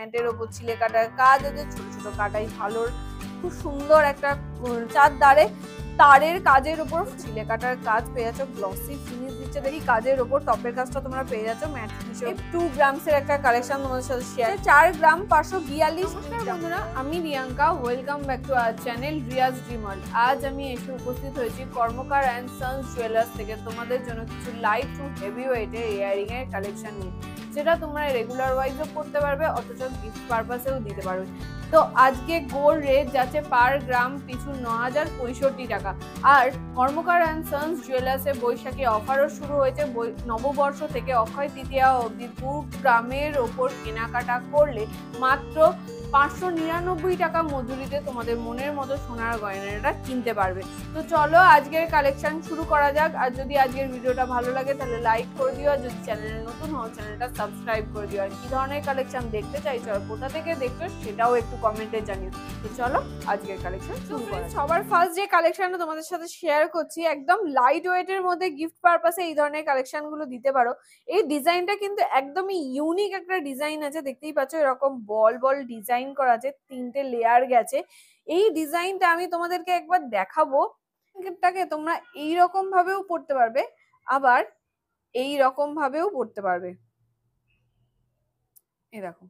ম্যাটের ওপর ছিলে কাটার কাজ আছে, ছোট ছোট কাটাই ভালোর খুব সুন্দর একটা চারধারে তারের কাজের উপর ছিলে কাটার কাজ পেয়ে যাচ্ছ, গ্লসি ফিনিশ দিচ্ছে দেখি কাজের উপর। টপের কাজটা তোমরা পেয়ে যাচ্ছ ম্যাট ফিনিশে। 2 গ্রামসের একটা কালেকশন তোমাদের সাথে শেয়ার। 4 গ্রাম 542। নমস্কার বন্ধুরা, আমি Riyanka, welcome back to our channel Riya's dream world. আজ আমি এসে উপস্থিত হয়েছি কর্মকার অ্যান্ড সন্স জুয়েলার্স থেকে তোমাদের জন্য কিছু লাইট টু হেভি ওয়েটের ইয়ারিং এর কালেকশন নিয়ে, যেটা তোমরা রেগুলার ওয়াইজও করতে পারবে অথচ গিফট পারপাসেও দিতে পারবে। তো আজকে গোল্ড রেট যাচ্ছে পার গ্রাম পিছু 9065 টাকা। আর কর্মকার অ্যান্ড সন্স জুয়েলার্সে বৈশাখী অফারও শুরু হয়েছে। নববর্ষ থেকে অক্ষয় তৃতীয়া অবধি 2 গ্রামের ওপর কেনাকাটা করলে মাত্র 599 টাকা মজুরিতে তোমাদের মনের মতো সোনার গয়নাটা কিনতে পারবে। তো চলো আজকের কালেকশন শুরু করা যাক। আর যদি আজকের ভিডিওটা ভালো লাগে তাহলে লাইক করে দিও, আর যদি চ্যানেলে নতুন হও চ্যানেলটা সাবস্ক্রাইব করে দিও। আর কি ধরনের কালেকশন দেখতে চাইছো আর কোথা থেকে দেখছো সেটাও একটু কমেন্টে জানিও। তো চলো আজকের কালেকশন শুরু করা। সবার ফার্স্ট যে কালেকশনটা তোমাদের সাথে শেয়ার করছি, একদম লাইট ওয়েটের মধ্যে গিফট পারপাসে এই ধরনের কালেকশনগুলো দিতে পারো। এই ডিজাইনটা কিন্তু একদমই ইউনিক একটা ডিজাইন আছে, দেখতেই পাচ্ছ এরকম বল বল ডিজাইন করা আছে, 3টে লেয়ার গেছে। এই ডিজাইনটা আমি তোমাদেরকে একবার দেখাবো। এটাকে তোমরা এইরকম ভাবেও পড়তে পারবে, আবার এই রকম ভাবেও পড়তে পারবে। এরকম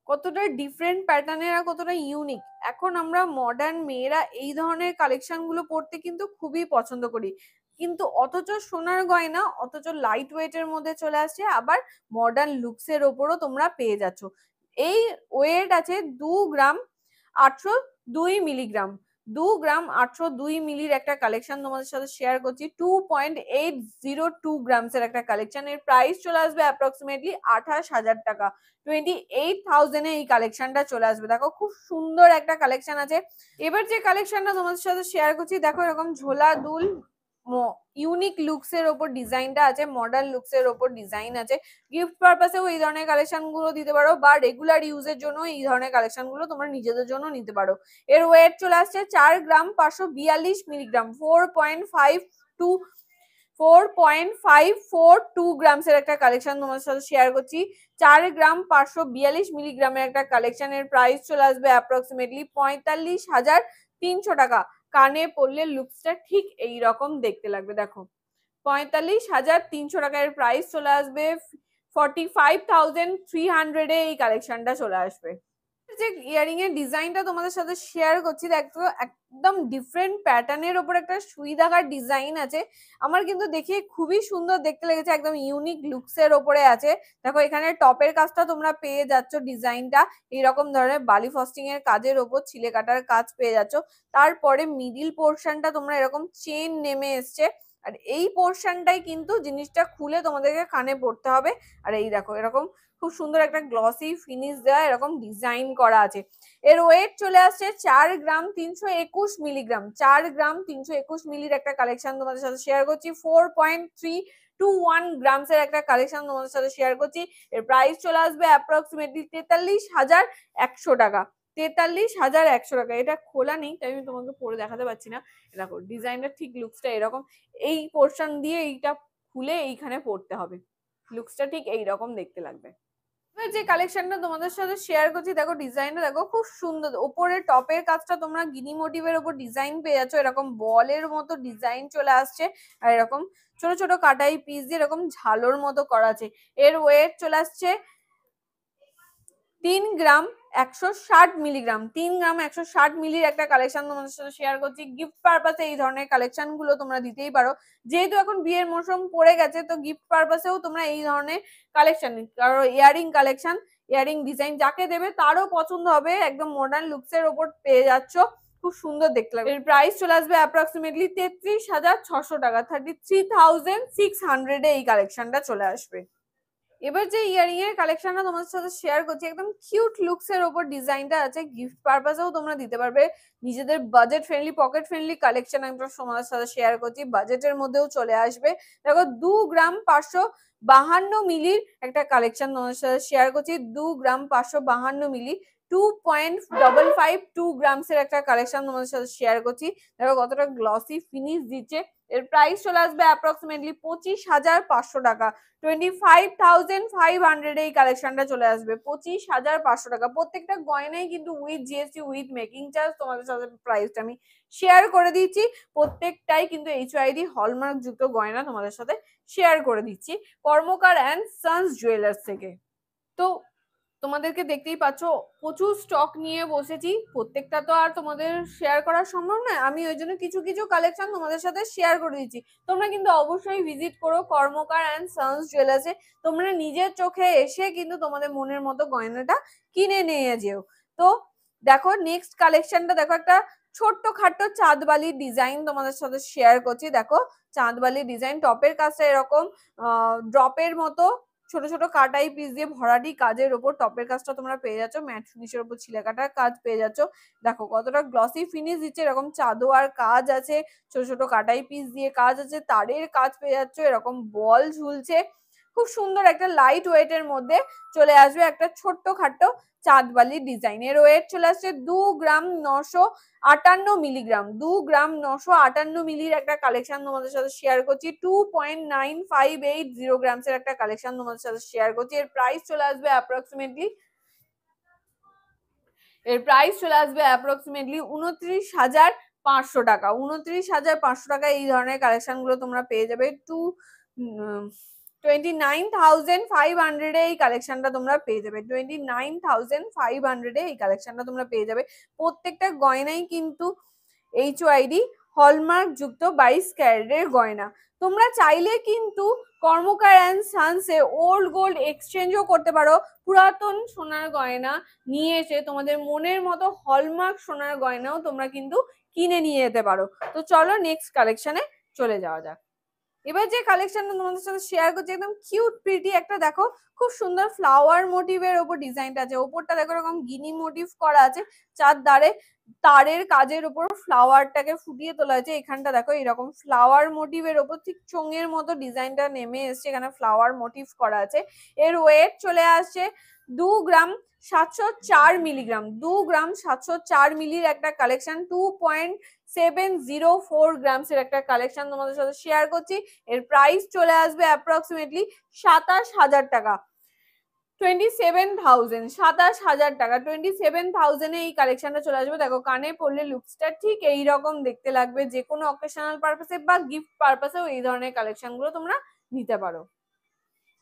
কতটা ডিফারেন্ট প্যাটার্নের আর কতটা ইউনিক। এখন আমরা মডার্ন মেয়েরা এই ধরনের কালেকশন গুলো পড়তে কিন্তু খুবই পছন্দ করি, কিন্তু অথচ সোনার গয়না অথচ লাইট ওয়েটের মধ্যে চলে আসছে, আবার মডার্ন লুকসের ওপরও তোমরা পেয়ে যাচ্ছ। এই ওয়েট আছে 2 গ্রাম 802 মিলিগ্রাম। 2 গ্রাম 802 মিলির একটা কালেকশন তোমাদের সাথে শেয়ার করছি। 2.802 গ্রামসের একটা কালেকশন। এর প্রাইস চলে আসবে অ্যাপ্রক্সিমেটলি 28,000 টাকা। 28,000 এই কালেকশনটা চলে আসবে। দেখো খুব সুন্দর একটা কালেকশন আছে। এবার যে কালেকশনটা তোমাদের সাথে শেয়ার করছি, দেখো এরকম ঝোলা দুল ইউনিক লুকস এর ওপর ডিজাইনটা আছে, মডার্ন লুকস এর ওপর ডিজাইন আছে। গিফট পারপাসেও এই ধরনের কালেকশন গুলো দিতে পারো, বা রেগুলার ইউজের জন্য এই ধরনের কালেকশন গুলো তোমরা নিজেদের জন্য নিতে পারো। এর ওয়েট চলে আসছে 4 গ্রাম 542 মিলিগ্রাম। 4.542 গ্রামসের একটা কালেকশন তোমাদের সাথে শেয়ার করছি। 4 গ্রাম 542 মিলিগ্রামের একটা কালেকশনের প্রাইস চলে আসবে অ্যাপ্রক্সিমেটলি 45,300 টাকা। কানে পরলে লুকসটা ঠিক এই রকম দেখতে লাগবে। দেখো 45,300 টাকার প্রাইস চলে আসবে। 45,300 এ এই কালেকশনটা চলে আসবে। যে ইয়ারিং এর ডিজাইনটা তোমাদের সাথে শেয়ার করছি, দেখো একদম ডিফারেন্ট প্যাটার্নের ওপর একটা সুই দাগার ডিজাইন আছে। আমার কিন্তু দেখে খুবই সুন্দর দেখতে লেগেছে, একদম ইউনিক লুকস এর ওপরে আছে। দেখো এখানে টপের কাজটা তোমরা পেয়ে যাচ্ছ, ডিজাইনটা এইরকম ধরনের বালি ফস্টিং এর কাজের ওপর ছিলে কাটার কাজ পেয়ে যাচ্ছ। তারপরে মিডিল পোর্শনটা তোমরা এরকম চেন নেমে এসছে, আর এই পোর্শনটাই কিন্তু জিনিসটা খুলে তোমাদেরকে কানে পড়তে হবে। আর এই দেখো এরকম খুব সুন্দর একটা গ্লসি ফিনিশ দেওয়া এরকম ডিজাইন করা আছে। এর ওয়েট চলে আসছে 4 গ্রাম 321 মিলিগ্রাম। 4 গ্রাম 321 মিলির একটা কালেকশন তোমাদের সাথে শেয়ার করছি। 4.321 গ্রামসের একটা কালেকশন তোমাদের সাথে শেয়ার করছি। এর প্রাইস চলে আসবে অ্যাপ্রক্সিমেটলি 43,100 টাকা। 43,100 টাকা। এটা খোলা নেই তাই আমি তোমাকে পরে দেখাতে পারছি না। দেখো ডিজাইনটা ঠিক লুকসটা এরকম, এই পোর্শন দিয়ে এইটা খুলে এইখানে পড়তে হবে, লুকসটা ঠিক এইরকম দেখতে লাগবে। এবার যে কালেকশনটা তোমাদের সাথে শেয়ার করছি, দেখো ডিজাইনটা দেখো খুব সুন্দর। ওপরে টপের কাজটা তোমরা গিনি মোটিভের ওপর ডিজাইন পেয়ে যাচ্ছ, এরকম বলের মতো ডিজাইন চলে আসছে, আর এরকম ছোট ছোট কাটাই পিস দিয়ে এরকম ঝালোর মতো করা আছে। এর ওয়েট চলে আসছে 3 গ্রাম 160 মিলিগ্রাম। 3 গ্রাম 160 মিলির একটা কালেকশন তোমাদের সাথে শেয়ার করছি। গিফট পারপাসে এই ধরনের কালেকশন গুলো তোমরা দিতেই পারো, যেহেতু এখন বিয়ের মৌসুম পড়ে গেছে, তো গিফট পারপাসেও তোমরা এই ধরনের কালেকশন, কারণ ইয়ারিং কালেকশন, ইয়ারিং ডিজাইন যাকে দেবে তারও পছন্দ হবে, একদম মডার্ন লুকস এর ওপর পেয়ে যাচ্ছ, খুব সুন্দর দেখতে লাগবে। এর প্রাইস চলে আসবে অ্যাপ্রক্সিমেটলি 33,600 টাকা। 33,600 এ এই কালেকশনটা চলে আসবে। এবার যে ইয়ারিং এর কালেকশনটা তোমাদের সাথে শেয়ার করছি, একদম কিউট লুকস এর উপর ডিজাইনটা আছে। গিফট পারপাসেও তোমরা দিতে পারবে, নিজেদের budget friendly pocket friendly collection আমি তোমাদের সাথে শেয়ার করছি, বাজেটের মধ্যেও চলে আসবে। দেখো 2 গ্রাম 52 মিলির একটা কালেকশন তোমাদের সাথে শেয়ার করছি। 2 গ্রাম 552 মিলি 2.552 গ্রামসের একটা কালেকশন তোমাদের সাথে শেয়ার করছি। দেখো কতটা গ্লসি ফিনিশ দিচ্ছে। এর প্রাইস চলে আসবে অ্যাপ্রক্সিমেটলি 25,500 টাকা। 25,500 এই কালেকশনটা চলে আসবে 25,500 টাকা। প্রত্যেকটা গয়নাই কিন্তু with GST with making charge তোমাদের সাথে প্রাইসটা আমি শেয়ার করে দিচ্ছি। প্রত্যেকটাই কিন্তু এইচওআইডি হলমার্ক যুক্ত গয়না তোমাদের সাথে শেয়ার করে দিচ্ছি কর্মকার অ্যান্ড সন্স জুয়েলার্স থেকে। তো তোমাদেরকে দেখতেই পাচ্ছ প্রচুর স্টক নিয়ে বসেছি, প্রত্যেকটা তো আর তোমাদের শেয়ার করা সম্ভব নয়, আমি ওই জন্য কিছু কিছু কালেকশন তোমাদের সাথে শেয়ার করে দিচ্ছি। তোমরা কিন্তু অবশ্যই ভিজিট করো কর্মকার অ্যান্ড সন্স জুয়েলার্সে, তোমরা নিজের চোখে এসে কিন্তু তোমাদের মনের মতো গয়নাটা কিনে নিয়ে যেও। তো দেখো নেক্সট কালেকশনটা দেখো, একটা ছোট্ট খাট্টো চাঁদবালির ডিজাইন তোমাদের সাথে শেয়ার করছি। দেখো চাঁদবালির ডিজাইন, টপের কাছে এরকম ড্রপের মতো ছোট ছোট কাটাই পিস দিয়ে ভরাটি কাজের ওপর টপের কাজটা তোমরা পেয়ে যাচ্ছ, ম্যাট ফিনিশের ওপর ছিলে কাটার কাজ পেয়ে যাচ্ছ। দেখো কতটা গ্লসি ফিনিশ দিচ্ছে, এরকম চাদোয়ার কাজ আছে, ছোট ছোট কাটাই পিস দিয়ে কাজ আছে, তারের কাজ পেয়ে যাচ্ছ, এরকম বল ঝুলছে। খুব সুন্দর একটা লাইট ওয়েটের মধ্যে চলে আসবে একটা ছোট্ট খাট্টো চাঁদবালি ডিজাইন। এর ওয়েট চলে আসছে 2 গ্রাম 958 মিলিগ্রাম। 2 গ্রাম 958 মিলির একটা কালেকশন তোমাদের সাথে শেয়ার করছি। 2.9580 গ্রামসের একটা কালেকশন তোমাদের সাথে শেয়ার করছি। এর প্রাইস চলে আসবে অ্যাপ্রক্সিমেটলি 29,500 টাকা। 29,500 টাকা এই ধরনের কালেকশন গুলো তোমরা পেয়ে যাবে। 29,500 এই কালেকশনটা তোমরা পেয়ে যাবে। 29,500 এই কালেকশনটা তোমরা পেয়ে যাবে। প্রত্যেকটা গয়নাই কিন্তু এইচওআইডি হলমার্ক যুক্ত 22 ক্যারেটের গয়না। তোমরা চাইলে কিন্তু কর্মকার অ্যান্ড সানসে ওল্ড গোল্ড এক্সচেঞ্জও করতে পারো। পুরাতন সোনার গয়না নিয়ে এসে তোমাদের মনের মতো হলমার্ক সোনার গয়নাও তোমরা কিন্তু কিনে নিয়ে যেতে পারো। তো চলো নেক্সট কালেকশনে চলে যাওয়া যাক। এবার যে কালেকশনটা তোমাদের সাথে শেয়ার করছি একদম কিউট প্রিটি একটা, দেখো খুব সুন্দর ফ্লাওয়ার মোটিভের ওপর ডিজাইনটা আছে। ওপরটা দেখো এরকম গিনি মোটিভ করা আছে, চার ধারে তারের কাজের উপর ফ্লাওয়ারটাকে ফুটিয়ে তোলা হয়েছে। এখানটা দেখো এরকম ফ্লাওয়ার মোটিভের ওপর ঠিক চোঙের মতো ডিজাইনটা নেমে এসছে, এখানে ফ্লাওয়ার মোটিভ করা আছে। এর ওয়েট চলে আসছে 2 গ্রাম 704 মিলিগ্রাম। 2 গ্রাম 704 মিলির একটা কালেকশন। 2.704 গ্রামসের একটা কালেকশন তোমাদের সাথে শেয়ার করছি। এর প্রাইস চলে আসবে অ্যাপ্রক্সিমেটলি 27,000 টাকা। 27,000, 27,000 টাকা। 27,000 এই কালেকশনটা চলে আসবে। দেখো কানে পরলে লুকসটা ঠিক এইরকম দেখতে লাগবে, যে কোনো অকেশনাল পারপাসে বা গিফট পারপাসেও এই ধরনের কালেকশন গুলো তোমরা নিতে পারো।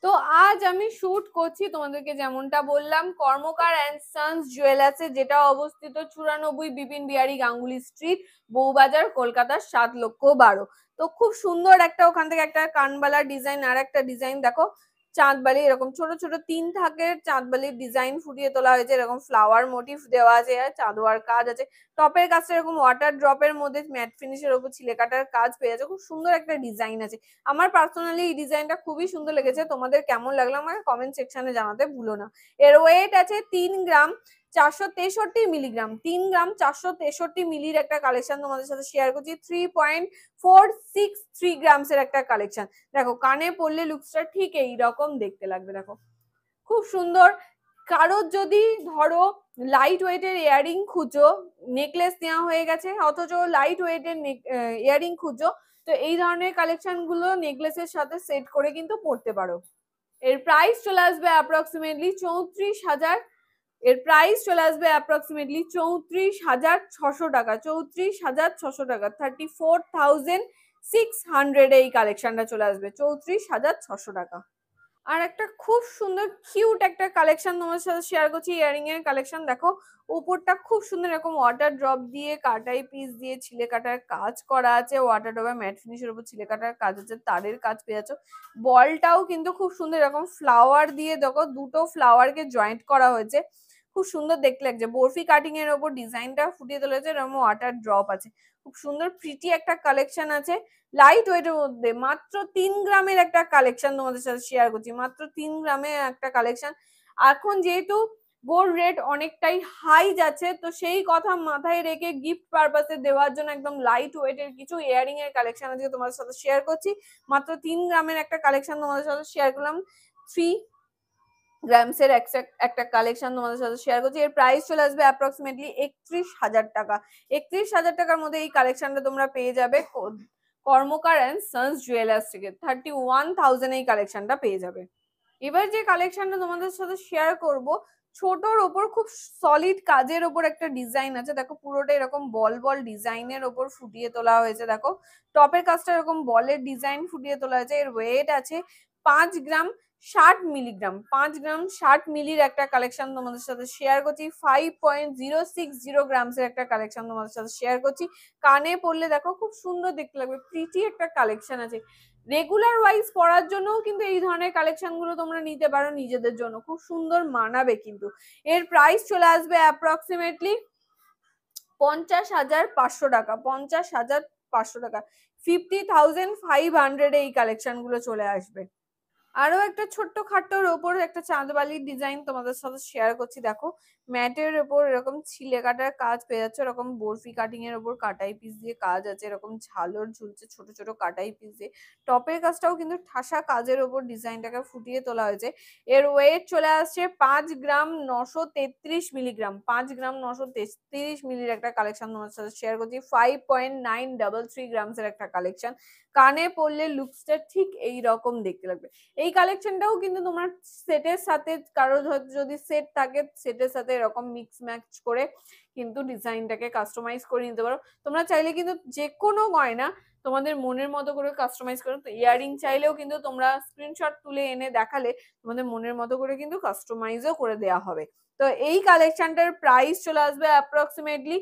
তো আজ আমি শুট করছি তোমাদেরকে যেমনটা বললাম কর্মকার অ্যান্ড সন্স জুয়েলার্সে, যেটা অবস্থিত 94 বিপিন বিহারী গাঙ্গুলি স্ট্রিট, বউবাজার, কলকাতা 7,12,000। তো খুব সুন্দর একটা ওখান থেকে একটা কানবালার ডিজাইন, আর একটা ডিজাইন দেখো চাঁদবালি, এরকম ছোট ছোট 3 থাকের চাঁদবালির ডিজাইন ফুটিয়ে তোলা হয়েছে, এরকম ফ্লাওয়ার মোটিভ দেওয়া আছে, চাঁদোয়ার কাজ আছে। টপের কাজটা এরকম ওয়াটার ড্রপের মধ্যে ম্যাট ফিনিশের ওপর ছিলে কাটার কাজ পেয়ে যাচ্ছে। খুব সুন্দর একটা ডিজাইন আছে। আমার পার্সোনালি এই ডিজাইনটা খুবই সুন্দর লেগেছে। তোমাদের কেমন লাগলো আমাকে কমেন্ট সেকশনে জানাতে ভুলো না। এর ওয়েট আছে 3 গ্রাম 463 মিলিগ্রাম। 3 গ্রাম 463 মিলির একটা কালেকশন তোমাদের সাথে শেয়ার করছি। 3.463 গ্রামসের একটা কালেকশন। দেখো কানে পরলে লুকসটা ঠিক এইরকম দেখতে লাগবে। দেখো খুব সুন্দর। কারোর যদি ধরো লাইট ওয়েটের ইয়ারিং খুঁজো, নেকলেস নেওয়া হয়ে গেছে অথচ লাইট ওয়েটের ইয়ারিং খুঁজো, তো এই ধরনের কালেকশন গুলো নেকলেসের সাথে সেট করে কিন্তু পড়তে পারো। এর প্রাইস চলে আসবে অ্যাপ্রক্সিমেটলি 34,000। এর প্রাইস চলে আসবে অ্যাপ্রক্সিমেটলি 34,600 টাকা। 34,600 টাকা। 34,600 এই কালেকশনটা চলে আসবে 34,600 টাকা। আর একটা খুব সুন্দর কিউট একটা কালেকশন তোমার সাথে শেয়ার করছি, ইয়ারিং এর কালেকশন। দেখো উপরটা খুব সুন্দর এরকম ওয়াটার ড্রপ দিয়ে কাটাই পিস দিয়ে ছিলে কাটার কাজ করা আছে, ওয়াটার ড্রপে ম্যাট ফিনিশের উপর ছিলে কাটার কাজ আছে, তারের কাজ পেয়ে যাচ্ছ। বলটাও কিন্তু খুব সুন্দর এরকম ফ্লাওয়ার দিয়ে দেখো দুটো ফ্লাওয়ারকে জয়েন্ট করা হয়েছে, খুব সুন্দর দেখতে লাগছে। বরফি কাটিং এর ওপর ডিজাইনটা ফুটিয়ে তোলা হয়েছে, এরকম ওয়াটার ড্রপ আছে। খুব সুন্দর প্রিটি একটা কালেকশন আছে লাইট ওয়েটের মধ্যে। মাত্র 3 গ্রামের একটা কালেকশন তোমাদের সাথে শেয়ার করছি, মাত্র 3 গ্রামের একটা কালেকশন। এখন যেহেতু গোল্ড রেট অনেকটাই হাই যাচ্ছে, তো সেই কথা মাথায় রেখে গিফট পারপাসে দেওয়ার জন্য একদম লাইট ওয়েটের কিছু ইয়ারিং এর কালেকশন আজকে তোমাদের সাথে শেয়ার করছি। মাত্র 3 গ্রামের একটা কালেকশন তোমাদের সাথে শেয়ার করলাম, 3 গ্রামসের একটা কালেকশন তোমাদের সাথে শেয়ার করছি। এর প্রাইস চলে আসবে অ্যাপ্রক্সিমেটলি 31,000 টাকা। 31,000 টাকার মধ্যে এই কালেকশনটা তোমরা পেয়ে যাবে কর্মকার অ্যান্ড সন্স জুয়েলার্স থেকে। 31,000 এই কালেকশনটা পেয়ে যাবে। এবার যে কালেকশনটা তোমাদের সাথে শেয়ার করব, ছোটর ওপর খুব সলিড কাজের ওপর একটা ডিজাইন আছে। দেখো পুরোটা এরকম বল বল ডিজাইনের ওপর ফুটিয়ে তোলা হয়েছে। দেখো টপের কাজটা এরকম বলের ডিজাইন ফুটিয়ে তোলা হয়েছে। এর ওয়েট আছে 5 গ্রাম 60 মিলিগ্রাম। 5 গ্রাম 60 মিলির একটা কালেকশন তোমাদের সাথে শেয়ার করছি। 5.060 গ্রামসের একটা কালেকশন তোমাদের সাথে শেয়ার করছি। কানে পরলে দেখো খুব সুন্দর দেখতে লাগবে, প্রিটি একটা কালেকশন আছে। রেগুলার ওয়াইজ পরার জন্যও কিন্তু এই ধরনের কালেকশন গুলো তোমরা নিতে পারো নিজেদের জন্য, খুব সুন্দর মানাবে কিন্তু। এর প্রাইস চলে আসবে অ্যাপ্রক্সিমেটলি 50,500 টাকা। 50,500 টাকা, 50,500 এই কালেকশন গুলো চলে আসবে। আরো একটা ছোট্ট খাট্টোর ওপর একটা চাঁদবালির ডিজাইন তোমাদের সাথে শেয়ার করছি। দেখো ম্যাটের ওপর এরকম ছিলে কাটার কাজ পেয়ে যাচ্ছে, এরকম বরফি কাটিং এর ওপর কাটাই পিস দিয়ে কাজ আছে, এরকম ঝালর ঝুলছে ছোট ছোট কাটাই পিস দিয়ে। টপের কাজটাও কিন্তু ঠাসা কাজের ওপর ডিজাইনটাকে ফুটিয়ে তোলা হয়েছে। এর ওয়েট চলে আসছে 5 গ্রাম 933 মিলিগ্রাম। 5 গ্রাম 933 মিলির একটা কালেকশন তোমাদের সাথে শেয়ার করছি। 5.933 গ্রামসের একটা কালেকশন। কানে পরলে লুকসটা ঠিক এই রকম দেখতে লাগবে। এই কালেকশনটাও কিন্তু তোমার সেটের সাথে, কারো যদি সেট থাকে সেটের সাথে এরকম মিক্স ম্যাচ করে কিন্তু ডিজাইনটাকে কাস্টমাইজ করে নিতে পারো। তোমরা চাইলে কিন্তু যে কোনো গয়না তোমাদের মনের মতো করে কাস্টমাইজ করো। তো ইয়ারিং চাইলেও কিন্তু তোমরা স্ক্রিনশট তুলে এনে দেখালে তোমাদের মনের মতো করে কিন্তু কাস্টমাইজও করে দেওয়া হবে। তো এই কালেকশনটার প্রাইস চলে আসবে অ্যাপ্রক্সিমেটলি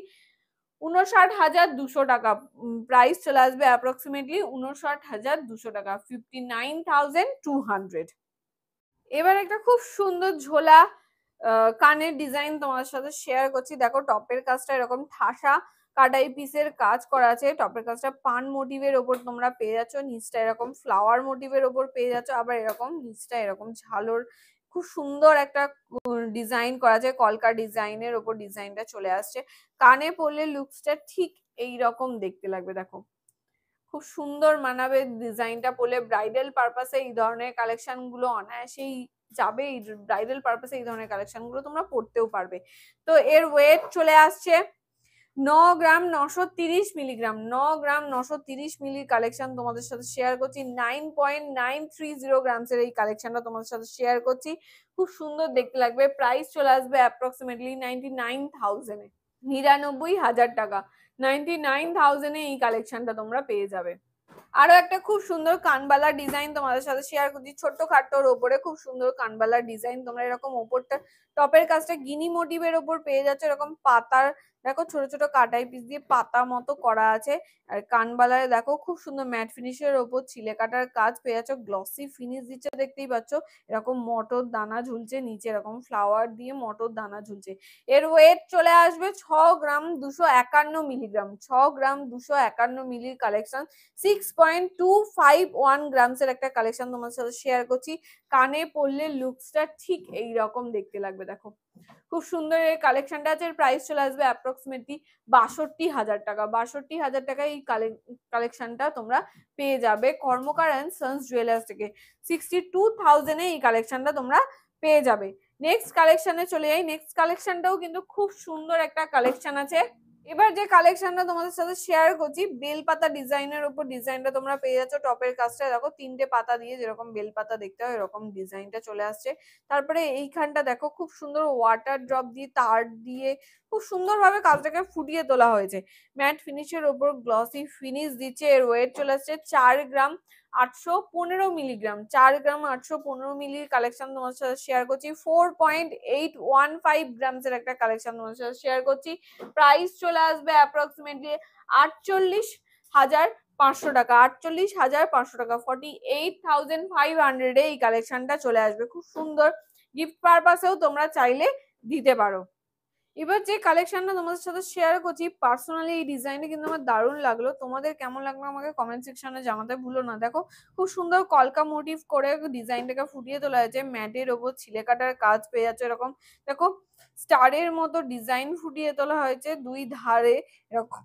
59,200 টাকা। প্রাইস চলে আসবে অ্যাপ্রক্সিমেটলি 59,200 টাকা, 59,200। এবার একটা খুব সুন্দর ঝোলা কানের ডিজাইন তোমার সাথে শেয়ার করছি। দেখো টপের কাজটা এরকম ঠাসা কাটাই পিসের কাজ করা আছে। টপের কাজটা পান মোটিভের ওপর তোমরা পেয়ে যাচ্ছ, নিচটা এরকম ফ্লাওয়ার মোটিভের ওপর পেয়ে যাচ্ছ, আবার এরকম নিচটা এরকম ঝালর খুব সুন্দর একটা ডিজাইন করা আছে। কলকা ডিজাইনের ওপর ডিজাইনটা চলে আসছে। কানে পরলে লুকসটা ঠিক এই রকম দেখতে লাগবে। দেখো খুব সুন্দর মানাবে ডিজাইনটা পরলে। ব্রাইডাল পারপাসে এই ধরনের কালেকশন গুলো অনায়াসেই যাবে। এই ব্রাইডাল পারপাসে এই ধরনের কালেকশন গুলো তোমরা পরতেও পারবে। তো এর ওয়েট চলে আসছে 9 গ্রাম 930 মিলিগ্রাম। 9 গ্রাম 930 মিলির কালেকশন তোমাদের সাথে শেয়ার করছি। 9.930 গ্রামসের এই কালেকশনটা তোমাদের সাথে শেয়ার করছি। খুব সুন্দর দেখতে লাগবে। প্রাইস চলে আসবে অ্যাপ্রক্সিমেটলি 99,000 এ। 99,000 টাকা, 99,000 এই কালেকশনটা তোমরা পেয়ে যাবে। আরো একটা খুব সুন্দর কানবালা ডিজাইন তোমাদের সাথে শেয়ার করছি। ছোট্ট খাট্টোর ওপরে খুব সুন্দর কানবালা ডিজাইন। তোমরা এরকম ওপরটা টপের কাজটা গিনি মোটিভের ওপর পেয়ে যাচ্ছে, এরকম পাতার দেখো ছোট ছোট কাটাই পিস দিয়ে পাতা মতো করা আছে। আর কানবালায় দেখো খুব সুন্দর ম্যাট ফিনিশের ওপর ছিলে কাটার কাজ পেয়ে যাচ্ছ, গ্লসি ফিনিশ দিচ্ছে দেখতেই পাচ্ছ। এরকম মটর দানা ঝুলছে নিচে, এরকম ফ্লাওয়ার দিয়ে মটর দানা ঝুলছে। এর ওয়েট চলে আসবে 6 গ্রাম 251 মিলিগ্রাম। 6 গ্রাম 251 মিলির কালেকশন। 6.251 গ্রামসের একটা কালেকশন তোমার সাথে শেয়ার করছি। কানে পরলে লুকসটা ঠিক এই রকম দেখতে লাগবে। দেখো খুব সুন্দর এই কালেকশনটা আছে। প্রাইস চলে আসবে অ্যাপ্রক্সিমেটলি 62,000 টাকা। 62,000 টাকা এই কালেকশনটা তোমরা পেয়ে যাবে কর্মকার অ্যান্ড সন্স জুয়েলার্স থেকে। 62,000 এই কালেকশনটা তোমরা পেয়ে যাবে। নেক্সট কালেকশনে চলে যাই। নেক্সট কালেকশনটাও কিন্তু খুব সুন্দর একটা কালেকশন আছে। এবার যে কালেকশনটা তোমাদের সাথে শেয়ার করছি, বেলপাতা ডিজাইনের উপর ডিজাইনটা তোমরা পেয়ে যাচ্ছ। টপের কাজটা দেখো 3টে পাতা দিয়ে যেরকম বেলপাতা দেখতে হয় এরকম ডিজাইনটা চলে আসছে। তারপরে এইখানটা দেখো খুব সুন্দর ওয়াটার ড্রপ দিয়ে তার দিয়ে খুব সুন্দরভাবে কাজটাকে ফুটিয়ে তোলা হয়েছে। ম্যাট ফিনিশের ওপর গ্লসি ফিনিশ দিচ্ছে। এর ওয়েট চলে আসছে 4 গ্রাম 815 মিলিগ্রাম। 4 গ্রাম 815 মিলির কালেকশন তোমার সাথে শেয়ার করছি। 4.815 গ্রামসের একটা কালেকশন তোমার সাথে শেয়ার করছি। প্রাইস চলে আসবে অ্যাপ্রক্সিমেটলি 48,500 টাকা। 48,500 টাকা, 48,500 এই কালেকশনটা চলে আসবে। খুব সুন্দর গিফট পারপাসেও তোমরা চাইলে দিতে পারো। এবার যে কালেকশনটা তোমাদের সাথে শেয়ার করছি, পার্সোনালি এই ডিজাইনটা কিন্তু আমার দারুণ লাগলো। তোমাদের কেমন লাগলো আমাকে কমেন্ট সেকশনে জানাতে ভুলো না। দেখো খুব সুন্দর কলকা মোটিভ করে ডিজাইনটাকে ফুটিয়ে তোলা হয়েছে। ম্যাটের ওপর ছিলে কাটার কাজ পেয়ে যাচ্ছে এরকম। দেখো স্টারের মতো ডিজাইন ফুটিয়ে তোলা হয়েছে, দুই ধারে এরকম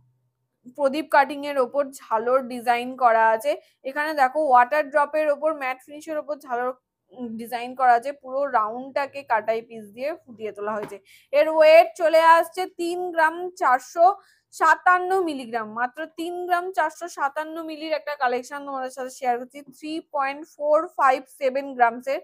প্রদীপ কাটিং এর ওপর ঝালর ডিজাইন করা আছে। এখানে দেখো ওয়াটার ড্রপের ওপর ম্যাট ফিনিশের ওপর ঝালর ডিজাইন করা আছে, পুরো রাউন্ডটাকে কাটাই পিস দিয়ে ফুটিয়ে তোলা হয়েছে। এর ওয়েট চলে আসছে 3 গ্রাম 457 মিলিগ্রাম, মাত্র 3 গ্রাম 457 মিলির একটা কালেকশন তোমাদের সাথে শেয়ার করছি। 3.457 গ্রামসের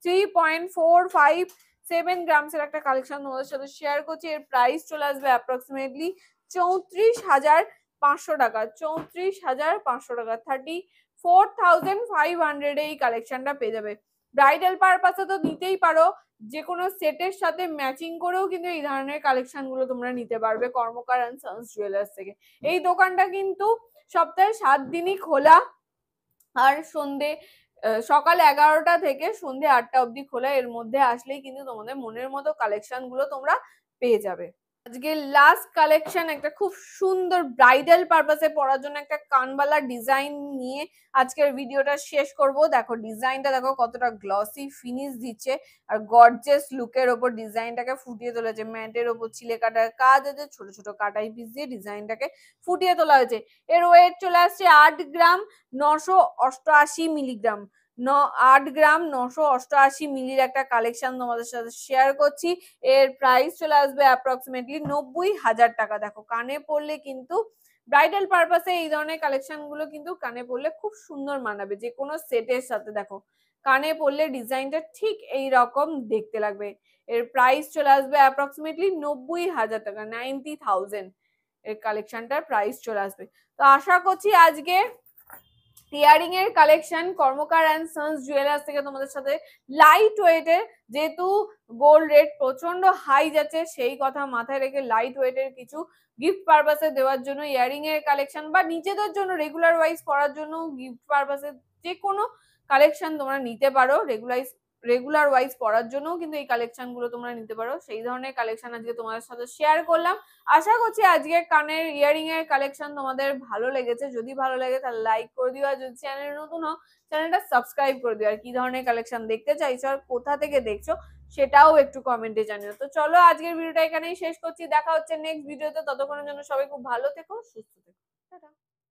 3.457 গ্রামসের একটা কালেকশন তোমাদের সাথে শেয়ার করছি। এর প্রাইস চলে আসবে অ্যাপ্রক্সিমেটলি 34,500 টাকা, 34,500 টাকা, 34,500 এই কালেকশনটা পেয়ে যাবে। ব্রাইডাল পারপাসে তো নিতেই পারো, যে কোনো সেটের সাথে ম্যাচিং করেও কিন্তু এই ধরনের কালেকশন গুলো তোমরা নিতে পারবে কর্মকার এন্ড সন্স জুয়েলার্স থেকে। এই দোকানটা কিন্তু সপ্তাহে 7 দিনই খোলা, আর সকাল 11টা থেকে সন্ধ্যে 8টা অবধি খোলা। এর মধ্যে আসলেই কিন্তু তোমাদের মনের মতো কালেকশন গুলো তোমরা পেয়ে যাবে। আজকে লাস্ট কালেকশন একটা খুব সুন্দর ব্রাইডাল পারপাসে পরার জন্য একটা কানবালা ডিজাইন নিয়ে আজকের ভিডিওটা শেষ করব। দেখো ডিজাইনটা দেখো কতটা গ্লসি ফিনিশ দিচ্ছে, আর গর্জিয়াস লুকের ওপর ডিজাইনটাকে ফুটিয়ে তোলেছে। ম্যাটের ওপর ছিলে কাটার কাজ আছে, ছোট ছোট কাটাই পিস দিয়ে ডিজাইনটাকে ফুটিয়ে তোলা হয়েছে। এর ওয়েট চলে আসছে 8 গ্রাম 988 মিলিগ্রাম। 8 গ্রাম 988 মিলির একটা কালেকশন তোমাদের সাথে শেয়ার করছি। এর প্রাইস চলে আসবে অ্যাপ্রক্সিমেটলি 90,000 টাকা। দেখো কানে পড়লে কিন্তু ব্রাইডাল পারপাসে এই ধরনের কালেকশন গুলো কিন্তু কানে পড়লে খুব সুন্দর মানাবে যে কোনো সেটের সাথে। দেখো কানে পড়লে ডিজাইনটা ঠিক এই রকম দেখতে লাগবে। এর প্রাইস চলে আসবে অ্যাপ্রক্সিমেটলি 90,000 টাকা, 90,000 এর কালেকশনটার প্রাইস চলে আসবে। তো আশা করছি আজকে ইয়ারিং এর collection Karmakar and sons jewellers থেকে তোমাদের সাথে লাইট ওয়েটের, যেহেতু গোল্ড রেট প্রচন্ড হাই যাচ্ছে সেই কথা মাথায় রেখে লাইট ওয়েটের কিছু গিফট পারপাসে দেওয়ার জন্য ইয়ারিং এর কালেকশন, বা নিজেদের জন্য রেগুলার ওয়াইজ পরার জন্য গিফট পারপাসে যে কোনো কালেকশন তোমরা নিতে পারো। রেগুলার ওয়াইজ পরার জন্য কিন্তু এই কালেকশন গুলো তোমরা নিতে পারো। সেই ধরনের কালেকশন আজকে তোমাদের সাথে শেয়ার করলাম। আশা করছি আজকের কানের ইয়ারিং এর কালেকশন তোমাদের ভালো লেগেছে। যদি ভালো লাগে তাহলে লাইক করে দিও, আর যদি চ্যানেলে নতুন হও চ্যানেলটা সাবস্ক্রাইব করে দিও। আর কি ধরনের কালেকশন দেখতে চাইছো আর কোথা থেকে দেখছো সেটাও একটু কমেন্টে জানিও। তো চলো আজকের ভিডিওটা এখানেই শেষ করছি, দেখা হচ্ছে নেক্সট ভিডিওতে। ততক্ষণের জন্য সবাই খুব ভালো থেকো, সুস্থ থেকো, টাটা।